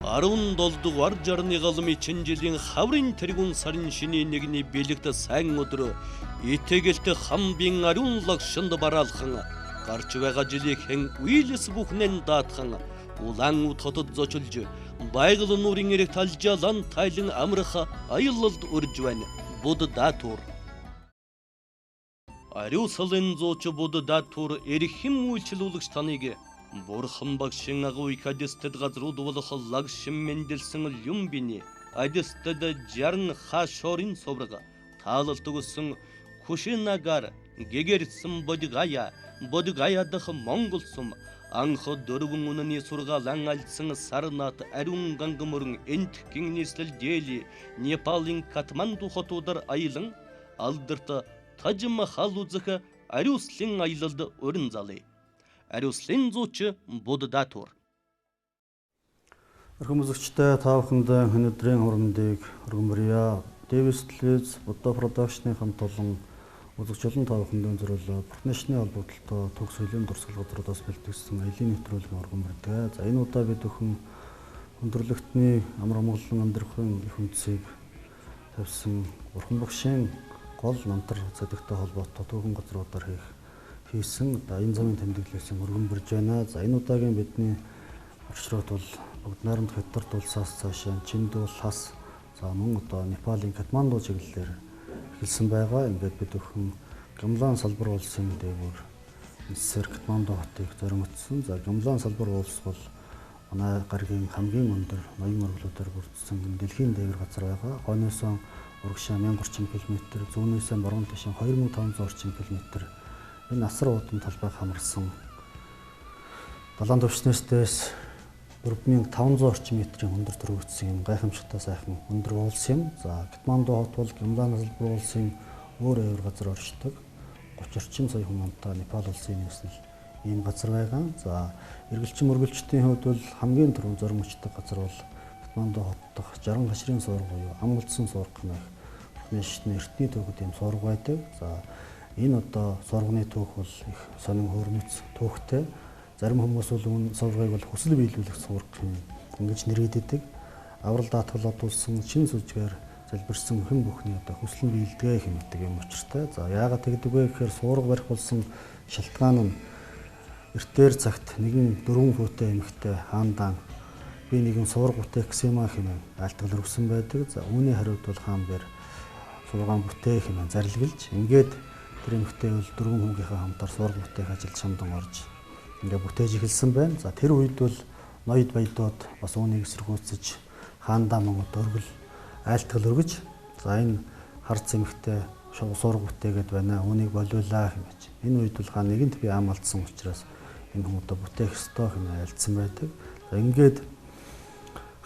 Арун долдугар жарны галым için жилин хаврин тэргун сарын шиненегини беликте саң одуру итегелте хамбин арун лакшынды баралхаңа карчыбайга жилекең уилес бухнен даатхаңа улаң утотот зочулжу байгылы нурин эрек талжалан тайлын амрыха айылылд уржван буду да тур арюсалын зочу буду да тур эрихим уилчилулык таныге Борхам бакшыңага уйкадестед газруду волохаллаг шиммендилсың люмбини, адестеда жарн хашорин собрага, талылтугусың кушинагар, гегерсым бодигая-дах монголсум, анхо дөргүн унани сургалаң альсың сарнат арюнгангымурың энткин неслил дели, Непалин Катманду хотудар айылың, алдырта Тадж-Махал узыка арюслин айылды өрінзалы. Ариуслин зочу буду да тур. Өрхөмөзөгчтэй та бүхэнд өнөөдрийн хурамдыг өргөмөрье. Дэвис телевиз Будда продакшны хамт олон үзэгч олон та бүхэнд зориулсан профессионал холбогдлолтой төгс хөлийн дурсгал газруудаас бэлтгэсэн аялын нэвтрүүлгийн өргөмөрьтэй. За энэ удаа бид бүхэн өндөрлөгтний амар амгалан амьдрахын их үндсийг тавьсан Бурхан багшийн гол намтар цадигтай холбоотой түүхэн газруудаар хийсэн энэ замын тэмдэглэсэн өргөмөрж байна. За энэ удаагийн бидний маршрут бол бүгд найрамд Хятад улсаас цаашаа Чиндул хас за мөн одоо Непалийн Катманду чиглэлээр эхэлсэн байгаа. Ингээд бид өхөн Гямлан салбар улсын дээгүүр нисэр Катманду хотыг зорингоцсон. За Гямлан салбар улс бол манай гаригийн хамгийн өндөр ноён өргөлөдөр бүрдсэн дэлхийн дээгүүр газар байгаа. Хойноос урагшаа 1000 орчим км, зүүнээс баруун тишин 2500 орчим км энэ асар уудын талбайг хамарсан далайн түвшнээс 4500 орчим метрийн өндөр төрөвцсөн гайхамшигтай сайхан өндөр улс юм. За Катманду хот бол Гямлан салбар улсын өөр өөр газар оршдог. 30 орчим сая хүн амтай Непал улсын нийслэл ийм газар байгаа. За эргэлчин мөргөлчдийн хувьд бол хамгийн түрүүн зорин өчтөг газар бол Катманду хот дахь 60 хашрын суург буюу ам улсын суург хэмээх нийшний эртний төвөд ийм суург байдаг. За энэ одоо сурганы түүх бол их сонин хөөрмөц түүхтэй. Зарим хүмүүс бол энэ сургыг бол хүсэл биелүүлэх сург ингэж нэрийдэдэг. Аврал даатгал одуулсан шин сүжгээр залбирсан хэн бүхний одоо хүсэл нь биелдэгэ хэмэдэг юм учиртай. За яагаад тэгдэг вэ гэхээр сург барих болсон шалтгаан нь эртээр цагт нэгэн 4 футын эмэгтэй хаандаан би нэгэн сург бүтээх гэсэн юм хэмээн айлтгал өргөсөн байдаг. За үүний хариуд бол хаан бэр сургаан бүтээх хэмээн зарилгэлж ингээд тэр эмэгтэй бол 4 хүнийхээ хамтар сург бүтээх ажилд шамдан орж ингээ бүтээж эхэлсэн байна. За тэр үед бол ноёд баядууд бас үүнийг эсэргүүцэж хаандаа Монгод өргөл айлтгал өргөж за энэ харц эмэгтэй сург бүтээгээд байна. Үүнийг болиулаа хэмэж. Энэ үед бол хаан нэгэнт би ам алдсан учраас энэ хүмүүстээ бүтээх ёстой хэмээн альцсан байдаг. За ингээд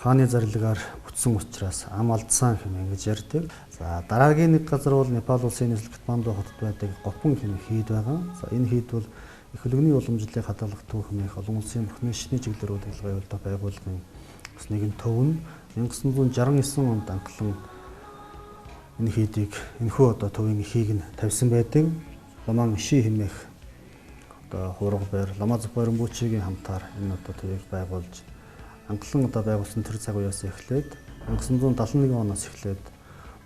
хааны зарилгаар бүтсэн учраас ам алдсан хэмээн ингэж ярьдаг. За дараагийн нэг газар бол Непал улсын нийслэл Катманду хотод байдаг Гопон хэмээх хийд байгаа. За энэ хийд бол их хөлөгний уламжлалыг хадгалах түүх хэмээх олон улсын бурхны шний чиглэлээр удирдлагын явуулдаг байгууллагын бас нэгэн төв нь 1969 онд анхлан энэ хийдийг энэхүү одоо төвийн эхийг нь тавьсан байдаг. Ламан Иши хэмээх одоо хураг байр Ламазов Баримбучигийн хамтаар энэ одоо төвийг байгуулж анхлан одоо байгуулсан тэр цаг үеэс эхлээд 1971 оноос эхлээд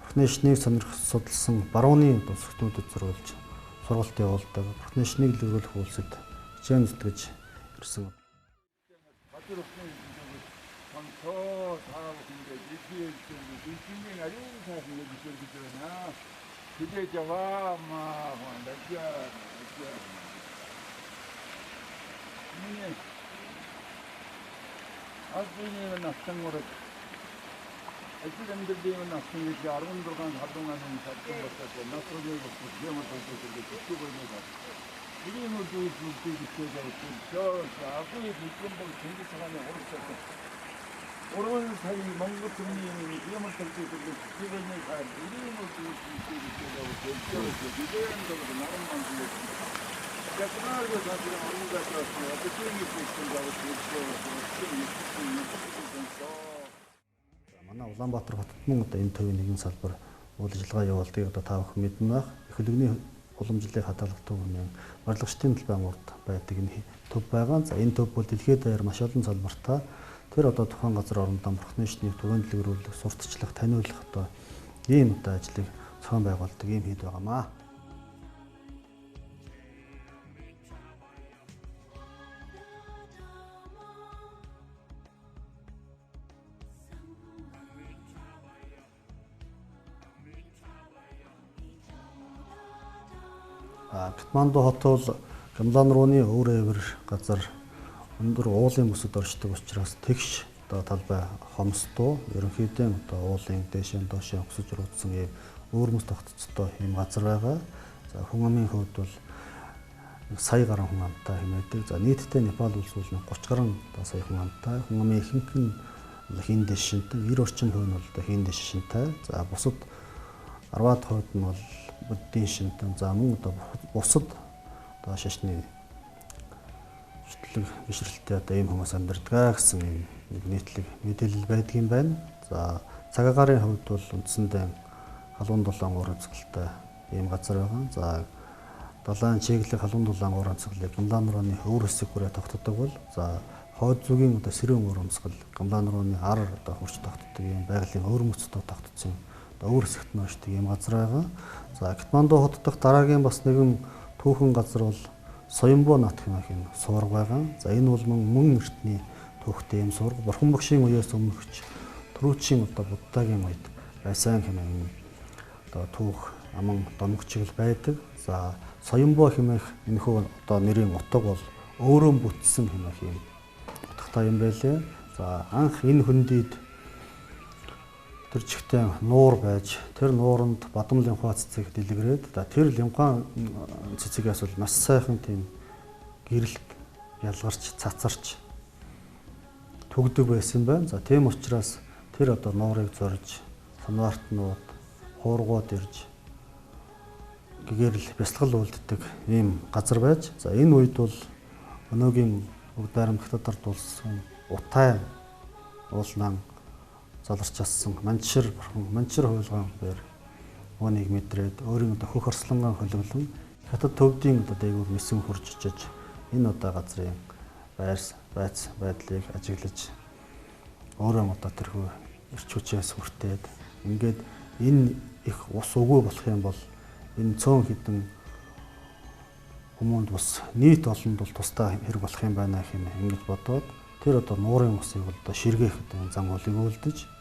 бурхны шнийг сонирхож судалсан барууны тусгтнуудад зориулж сургалт явуулдаг. Бурхны шнийг илрүүлэх үйлсэд хичээн зүтгэж ирсэн. 애들은 나중에 16 활동하는 작품 같아서 나트로를 부정을 하고 있고 이름을 두고 있어서 저 앞에 불금봉 전기사관에 오르셨어. 오르는 사이 몽고통이 이름을 듣고 있고 기분이 가 이름을 두고 있어서 이대한적으로 나름만 불렀어. 그날도 사실은 어느 같아서 어떻게 있는다고 манай Улаанбаатар хотод мөн одоо энэ төвийн нэгэн салбар үйл ажиллагаа явуулдаг одоо та бүхэн мэднэ байх. Их хөлөгний уламжлалыг хадгалах төв нэн барилгачдын талбайн урд байдаг энэ төв байгаа. За энэ төв бол дэлхийд даяар маш олон салбартаа тэр одоо тухайн газар орондоо Бурхны шнийг түгээн дэлгэрүүлэх, сурталчлах, таниулах одоо ийм одоо ажлыг зохион байгуулдаг ийм хэд байгаамаа. Катманду хот бол Гямлан рууны өвөр эвэр газар өндөр уулын бүсэд оршдог учраас тэгш одоо талбай хомсдоо ерөнхийдөө одоо уулын дээшээ доошоо өсөж руудсан ийм өвөрмөс тогтцтой ийм газар байгаа. За хүн амын хувьд бол сая гаруй хүн амтай хэмээдэг. За нийтдээ Непал улс бол 30 гаруй одоо сая хүн амтай. Хүн амын ихэнх нь хийн дэшинтэй, 90 орчим хувь нь бол одоо хийн дэшинтэй. За бусад 10-аад хувьд нь бол буддийн шинтэн. За мөн одоо бусад одоо шашны шүтлэг бишрэлтэй одоо ийм хүмүүс амьдардаг гэсэн ийм нийтлэг мэдээлэл байдгийн байна. За цаг агаарын хувьд бол үндсэндээ халуун дулаан уур амьсгалтай ийм газар байгаа. За далайн чиглэг халуун дулаан уур амьсгалыг Гямлан рууны өвөр хэсэг хүрээ тогтдог бол за хойд зүгийн одоо сэрүүн уур амьсгал Гямлан рууны ар одоо хурц тогтдог ийм байгалийн өвөрмөцтэй тогтцсон өвөр хэсэгт нь очдог ийм газар байгаа. За Катманду хот дахь дараагийн бас нэгэн түүхэн газар бол Соёмбо нат хэмээх энэ суурга байгаа. За энэ бол мөн эртний түүхтэй ийм суурга. Бурхан багшийн үеэс өмнөгч Түрүүчийн одоо Буддагийн үед байсан хэмээн одоо түүх аман домогчиг байдаг. За Соёмбо хэмээх энэхүү одоо нэрийн утга бол өөрөө бүтсэн хэмээх юм утгатай юм байлээ. За анх энэ хөндийд тэр чигтээ нуур байж тэр нууранд бадам лимфа цэцэг дэлгэрээд тэр лимфа цэцгээс бол маш сайхан тийм гэрэлт ялгарч цацарч түгдэг байсан байна. За тийм учраас тэр одоо нуурыг зорж санаартнууд хуургууд ирж гэгэрэл бясалгал үлддэг ийм газар байж. За энэ үед бол өнөөгийн Уг Байрамгтад дулсан утай уулнан заларч ассан манчир хуйлгаан бэр уунийг мэдрээд өөрийн одоо хөх орслонгоо хөлөглөн хятад төвдийн одоо дээгүүр нисэн хурж очиж энэ одоо газрын байц байдлыг ажиглаж өөрөө одоо тэрхүү эрч хүчээс хүртээд ингээд энэ их ус өгөө болох юм бол энэ цөөн хідэн хүмүүнд бас нийт олонд бол тусдаа хэрэг болох юм байна гэх юм ингэж бодоод тэр одоо нуурын усыг одоо ширгээх одоо зам хөлийг үлдэж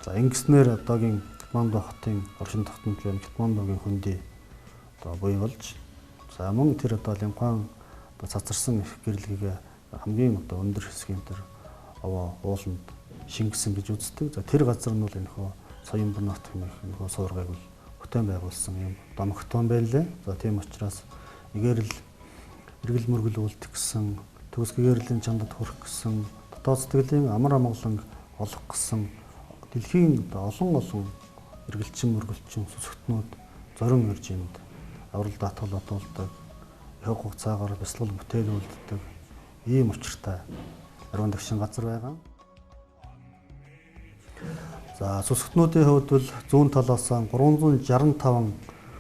за ингэснээр одоогийн Катманду хотын оршин тогтнол байна Катмандугийн хөндөй одоо буй болж за мөн тэр одоо лимфан одоо цацарсан их гэрэлгээ хамгийн одоо өндөр хэсгийн тэр овоо ууланд шингэсэн гэж үздэг. За тэр газар нь бол энэхүү Соёмбо нот хэмээх энэхүү суургыг бол хөтөн байгуулсан юм домогтон байлээ. За тийм учраас игээрэл эргэл мөргөл үлдэх гэсэн төгс гэгэрлийн чандад хүрэх гэсэн дотоод сэтгэлийн амар амгаланг олох гэсэн дэлхийн олон эргэлчин мөргөлчин сүсгтнүүд зорин ирж энд аврал даатгал одуулдаг их хугацаагаар бясалгал бүтээл үлддэг ийм учиртай ариун дагшин газар байгаа. За сүсгтнүүдийн хувьд бол зүүн талаас 365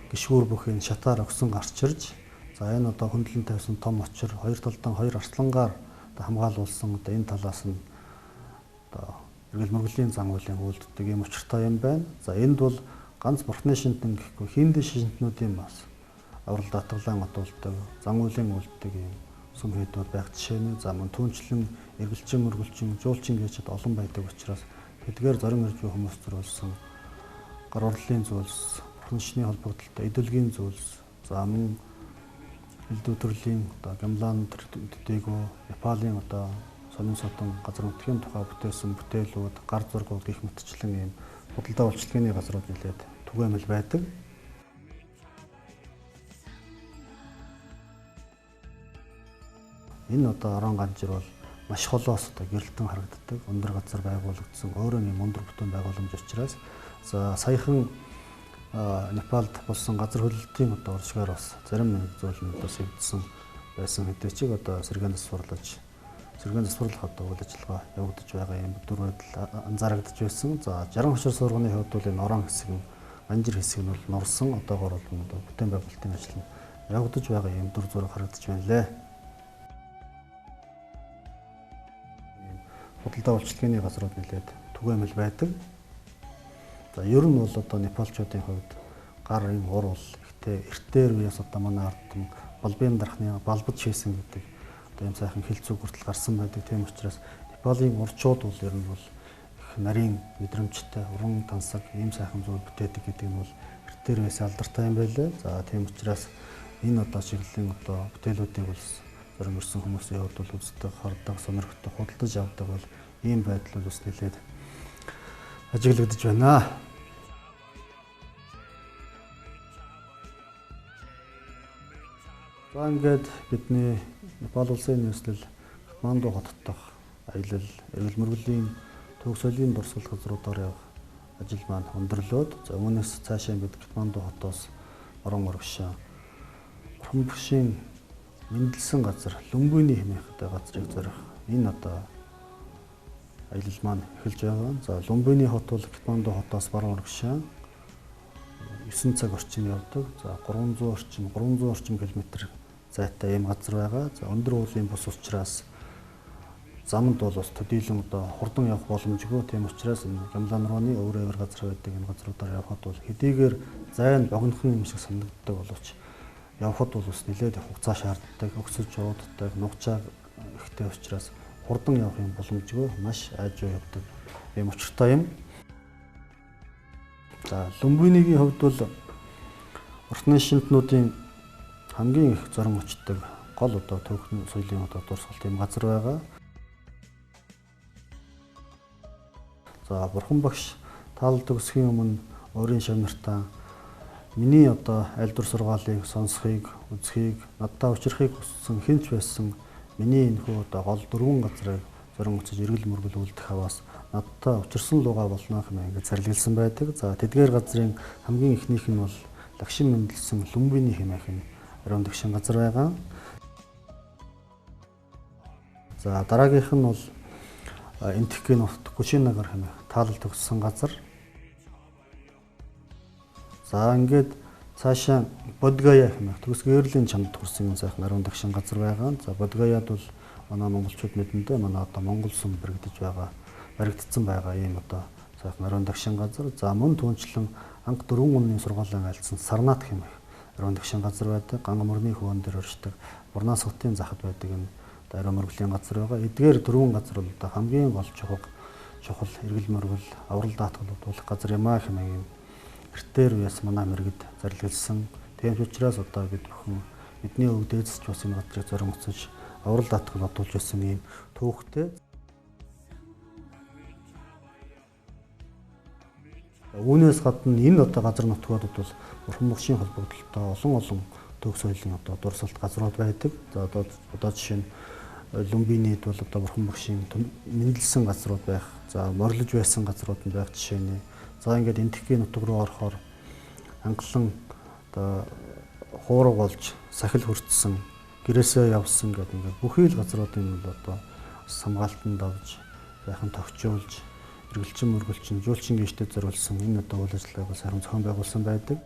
гишүүр бүхэн шатаар өгсөн гарчирж за энэ одоо хөндлөн тавьсан том очир хоёр талдаа хоёр арслангаар хамгаалуулсан одоо энэ талаас нь одоо эргэл мөргөлийн зан үйлийн үйлддэг юм учиртай юм байна. За энд бол ганц бурхны шинтэн гэхгүй хиндэ шинтнүүдийн бас аврал даатгалан одуулдаг зан үйлийн үйлддэг юм сүм хэдүүд байх жишээ нь за мөн түүнчлэн эргэлчин мөргөлчин жуулчин гэж олон байдаг учраас тэдгээр зорин ирж буй хүмүүс төрүүлсэн гар урлалын зүйлс бурхан шний холбогдолтой эдэлгийн зүйлс за мөн элдв төрлийн одоо Гямлан дээгүү Непалийн одоо сонин содон газар нутгийн тухай бүтээсэн бүтээлүүд гар зургууд гих мэтчлэн ийм худалдаа үйлчлэгээний газрууд нэлээд түгээмэл байдаг. Энэ одоо орон ганжир бол маш холоос одоо гэрэлтэн харагддаг өндөр газар байгуулагдсан өөрөө нэг өндөр бүтэн байгууламж учраас за саяхан Непалд болсон газар хөдлөлтийн одоо уршгаар бас зарим нэг зүйл нь одоо сэгдсэн байсан хэдий ч одоо сэргээн засварлах одоо үйл ажиллагаа явагдаж байгаа юм дүр байдал анзаарагдаж байсан. За 60 хошир сурганы хувьд бол энэ орон хэсэг нь анжир хэсэг нь бол нурсан одоогоор бол одоо бүтээн байгуулалтын ажил нь явагдаж байгаа юм дүр зураг харагдаж байна лээ. худалдаа үйлчилгээний газрууд нэлээд түгээмэл байдаг. За ер нь бол одоо непалчуудын хувьд гарын урвал ихтэй эртээр үеэс одоо манай ард түмэн балбын дарахны балбад шийсэн гэдэг одоо юм сайхан хилцүү хүртэл гарсан байдаг. Тийм учраас Непалийн урчууд бол ер нь бол их нарийн мэдрэмжтэй, уран тансаг, ийм сайхан зүйл бүтээдэг гэдэг нь бол эртээр үеэс алдартай юм байлаа. За тийм учраас энэ одоо чиглэлийн одоо бүтээлүүдийг бол зарим ирсэн хүмүүсийн хувьд бол үздэг, хардаг, сонирхдог, худалдаж авдаг бол ийм байдал бол бас нэлээд ажиглагдаж байна. За ингээд бидний Непал улсын нийслэл Катманду хотод дахь аялал, эрүүл мөргөлийн төв соёлын дурсгал газруудаар явах ажил маань өндөрлөөд за үүнээс цаашаа бид Катманду хотоос орон урагшаа Бурхан Багшийн мэндэлсэн газар Лүмбүний хэмээхтэй газрыг зорих энэ одоо аялал маань эхэлж байгаа. За Лүмбүний хот бол Катманду хотоос баруун урагшаа 9 цаг орчим явдаг. За 300 орчим километр зайтай ийм газар байгаа. За өндөр уулын бус учраас замд бол бас төдийлөн одоо хурдан явах боломжгүй. Тийм учраас энэ Гямлан рууны өөр газар байдаг энэ газруудаар явхад бол хэдийгээр зай нь богинохон юм шиг санагддаг боловч явхад бол бас нэлээд хугацаа шаарддаг, өксөж ууддаг, нугчаа ихтэй учраас хурдан явах юм боломжгүй, маш айжуу явдаг ийм учиртай юм. За Лүмбүнигийн хувьд бол орчны шинтнүүдийн хамгийн их зорон очдог гол одоо төвхөн соёлын одоо дурсгалт юм газар байгаа. За Бурхан Багш таалал төгсхийн өмнө өөрийн шавнартаа миний одоо аль дүр сургаалыг сонсхийг, үзхийг, надтай учрахыг хүссэн хинч байсан миний энэхүү одоо гол 4 газрыг зорон очиж эргэл мөргөл үлдэх хаваас надтай учирсан луга болно хэмээн ингээд зарлигласан байдаг. За тэдгээр газрын хамгийн ихнийх нь бол лагшин мэндэлсэн Лүмбүний хэмээх нь ариун дагшин газар байгаа. За дараагийнх нь бол Энтхгийн нутг Кушинагар хэмээх таалал төгссөн газар. За ингээд цаашаа Бодгая хэмээх төгсгөөрлөлийн чамд хүрсэн юм сайхан ариун дагшин газар байгаа. За Бодгаяд бол манай монголчууд мэдэндээ манай одоо Монгол сум баригдсан байгаа ийм одоо сайхан ариун дагшин газар. За мөн түүнчлэн анх 4 үнийн сургаалаа айлцсан Сарнат хэмээх ариун дагшин газар байдаг. Ган мөрний хөвөн дээр оршдог Бурнаас хотын захад байдаг энэ ариун мөргөлийн газар байгаа. Эдгээр 4 газар бол одоо хамгийн гол чухал эргэл мөргөл аврал даатгал бодуулах газар юм а хэмээн эртээр үеэс манай мэрэгд зарлигласан. Тийм учраас одоо бид бүхэн бидний өв дээдсч бас энэ газрыг зорин уцаж аврал даатгал бодуулж байсан ийм төвхтэй. Үүнээс гадна энэ одоо газар нутгуудад бол Бурхан Багшийн холбогдлолтой олон төв соёлын одоо дурсгалт газрууд байдаг. За одоо жишээ нь Лүмбинийд бол одоо Бурхан Багшийн мэндэлсэн газрууд байх. За морлож байсан газрууд нь байх жишээ нь. За ингээд Энтхгийн нутаг руу орохоор англан одоо хуурга болж сахил хүртсэн гэрээсээ явсан гэдэг ингээд бүхий л газруудын бол одоо самгаалтанд авч сайхан тогтжуулж эргэлчин мөргөлчин жуулчин гişтэд зориулсан энэ одоо үйл ажиллагааг сайхан зохион байгуулсан байдаг.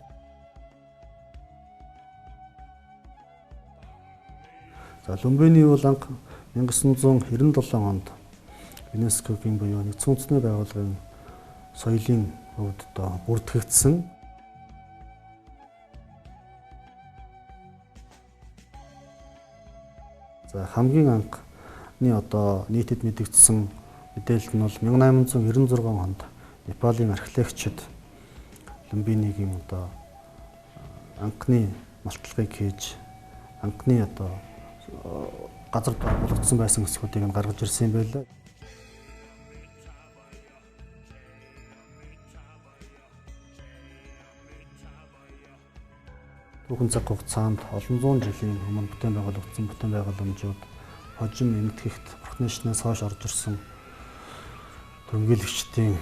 За Лүмбүний бол анх 1997 онд ЮНЕСКО-гийн буюу Нэгдсэн үндэсний байгууллагын соёлын хувьд одоо бүртгэгдсэн. За хамгийн анхны одоо нийтэд мэдэгдсэн мэдээлэл нь бол 1896 онд Непалийн археологчид Лүмбинигийн одоо анхны малтлагыг хийж анхны одоо газар болгоцсон байсан хэсгүүдийг нь гаргаж ирсэн юм байлаа. Түүхэн цаг хугацаанд олон зуун жилийн өмнө бүтээн байгуулагдсан бүтээн байгууламжууд хожим эмтгэхт Бурхны шнээс хойш орж ирсэн төрөмгийлэгчдийн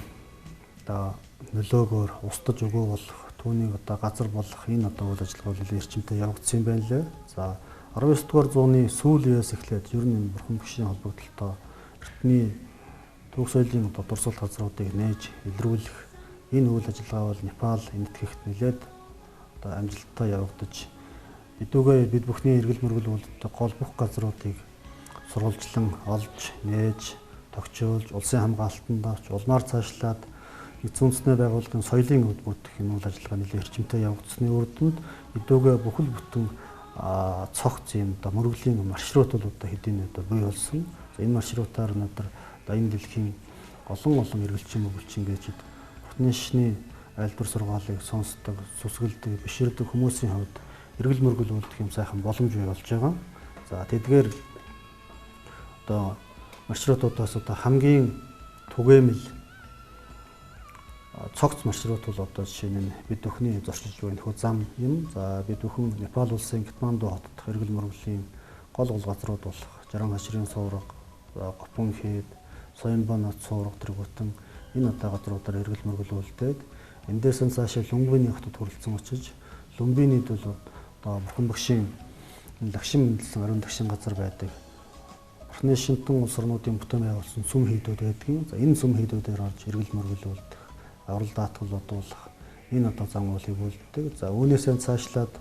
одоо нөлөөгөөр устдаж өгөө болох түүнийг одоо газар болох энэ одоо үйл ажиллагаа нэлээд эрчимтэй явагдсан юм байна лээ. За 19 дугаар зууны сүүлээс эхлээд ер нь Бурхан Багшийн холбогдлолтой эртний төв соёлын одоо дурсгалт газруудыг нээж илрүүлэх энэ үйл ажиллагаа бол Непал энэтхэхт нэлээд одоо амжилттай явагдаж бидүүгээ бид бүхний эргэл мөргөл үйлдэлтэй гол бүх газруудыг сурвалжлан олж нээж тогтжуулж, улсын хамгаалтанд авч, улмаар цаашлаад эзэн үндэсний байгууллагын соёлын өд бүрдэх энэ үйл ажиллагаа нэлээд эрчимтэй явагдсны үр дүнд эдүүгээ бүхэл бүтэн цогц юм одоо мөрөглийн маршрут бол одоо хэдийн одоо бий болсон. Энэ маршрутаар өнөөдөр энэ дэлхийн олон эргэлчин мөгөлчин гэж Бурхны шашны айлбар сургаалыг сонсдог, сүсгэлдэг, биширдэг хүмүүсийн хувьд эргэл мөргөл үлдэх юм сайхан боломж бий болж байгаа. За тэдгээр одоо маршрутуудаас одоо хамгийн түгээмэл цогц маршрут бол одоо жишээ нь бид бүхний зорчилж буй нөхөө зам юм. За бид бүхэн Непал улсын Катманду хотод эргэл мөргөлийн гол газрууд болох Жаран хашрын суурга, Гопон хэд, Соёнбанот суурга тэргүүтэн энэ одоо газруудаар эргэл мөргөл үлдээд эндээс нь цаашаа Лумбины хотод хүрэлцэн очиж Лумбинид бол одоо Бурхан багшийн лагшин мэндэлсэн ариун тагшин газар байдаг. Бурхны шинтэн улс орнуудын бүтээн байгуулсан сүм хийдүүд байдгийн. За энэ сүм хийдүүдээр орж эргэл мөргөл үлдэх, аврал даатгал бодуулах энэ одоо зам уулыг үлддэг. За үүнээсээ цаашлаад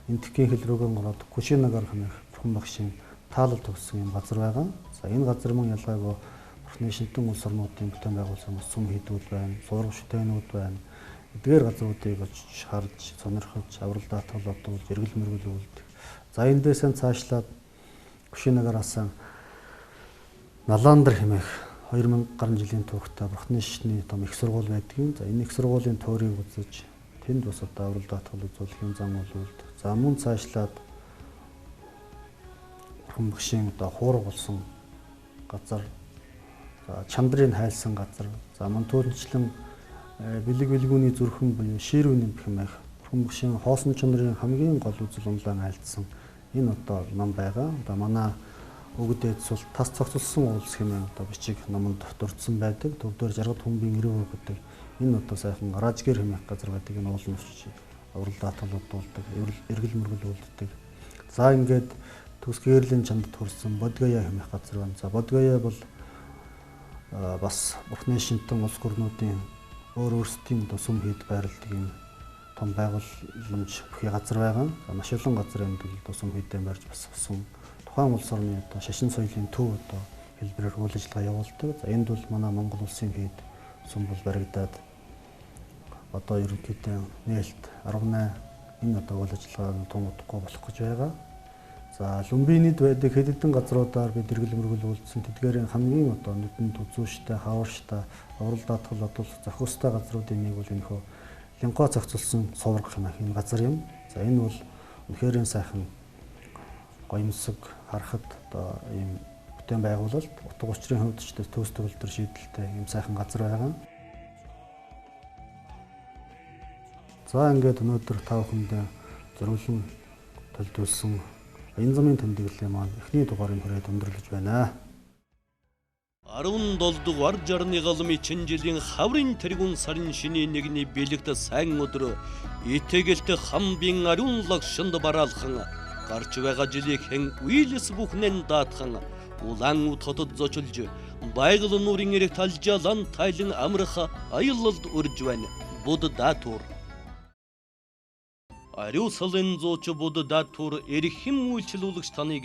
энэ тгийн хил рүүгэн ороод Кушинагар хэмээх Бурхан багшийн таалал төгссөн юм газар байгаа. За энэ газар мөн ялгаагүй Бурхны шинтэн улс орнуудын бүтээн байгуулсан сүм хийдүүд байна, сурах шүтээнүүд байна. Эдгээр газруудыг очиж харж, сонирхож, аврал даатгал бодуулж эргэл мөргөл үлдэх. За эндээсээ цаашлаад Кушинагараас Наландр хэмээх 2000 гаруй жилийн түүхтэй Бурхны шашны том их сургууль байдгийн. За энэ их сургуулийн туурийг үзэж тэнд бас одоо аврал даатгал үзүүлэх юм зам үлд. За мөн цаашлаад Бурхан багшийн одоо хуурга болсон газар, за чандрыг хайлсан газар, за мөн түүнчлэн бэлэг бэлгүүний зүрхэн буюу Ширүүний хэмээх Бурхан багшийн хоосон чанарын хамгийн гол үзэл унлаан айлдсан энэ одоо ном байгаа. Одоо манай өгдөд цул тас цогцолсон уулс хэмээн одоо бичиг номонд дурдсан байдаг. Төвдөр жаргал хүмбийн 90% гэдэг энэ одоо сайхан Ражгэр хэмээх газар байдаг. Энэ уулын очиж аврал даатгал бодуулдаг, эргэл мөргөл үлддэг. За ингээд төс гэрлийн чандд хүрсэн Бодгая хэмээх газар байна. За Бодгая бол бас Бурхны шинтэн улс гүрнүүдийн өөрсдийн одоо сүм хийд байрладаг юм том байгууламж бүхий газар байгаа. Маш олон газрын одоо сүм хийдэн барьж бас сүм тухайн улс орны одоо шашин соёлын төв одоо хэлбэрээр үйл ажиллагаа явуулдаг. За энд бол манай Монгол улсын хийд сүм бол баригдаад одоо ерөнхийдөө нээлт 18 энэ одоо үйл ажиллагааг тун удахгүй болох гэж байгаа. За Лумбинид байдаг хэд хэдэн газруудаар бид эргэл мөргөл үлдсэн. Тэдгээрийн хамгийн одоо нүдэнд үзүүштэй, хаварштай, аврал даатгал бодуулах зохистой газруудын нэг бол энэхүү Линго зохицуулсан суурга хэмээх энэ газар юм. За энэ бол үнэхээр сайхан гоёмсог харахад одоо ийм бүтээн байгуулалт утга учирын хувьд ч төс төгөлдөр шийдэлтэй ийм сайхан газар байгаа. За ингээд өнөөдөр та бүхэндээ зориулсан төлөвлөсөн энэ замын тэмдэглэлийн маань эхний дугаарыг хүрээд өндөрлөж байна. 17 дугаар жарны галмын жилийн хаврын тэргүүн сарын шиний нэгний бэлэгт сайн өдөр итгэлт хамбин ариун лагшинд бараалхан гарч байгаа жилийг хэн үйлс бүхнэн даатхан улаан хотод зочилж байгал нуурын эрэг талжаалан тайлан амрах аялалд үрж байна. Буд даатур Ариуслын зоочу буд даатур эрхэм үйлчлүүлэгч таныг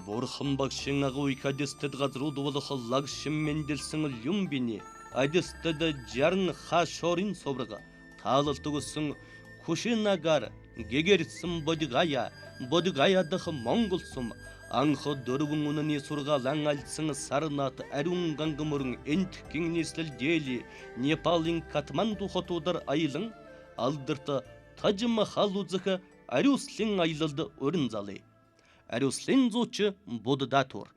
Бурхан багшийн агуй кадистэд газрууд болох лагшин мэндэлсэн Люмбини адистэд жарн хашорын соврага таалал төгсөн Кушинагар гэгэрсэн Бодгая дах Монгол сум анх дөрвөн үнэний сургаалan альдсан Сарнат ариун гангамөрн энтхгийн нийслэл дээли Непалын Катманду хотуудаар аялан алдарт Таж Махал үзэх Ариуслын аялалд өрн залъя. Ариуслын зууч Буд даатур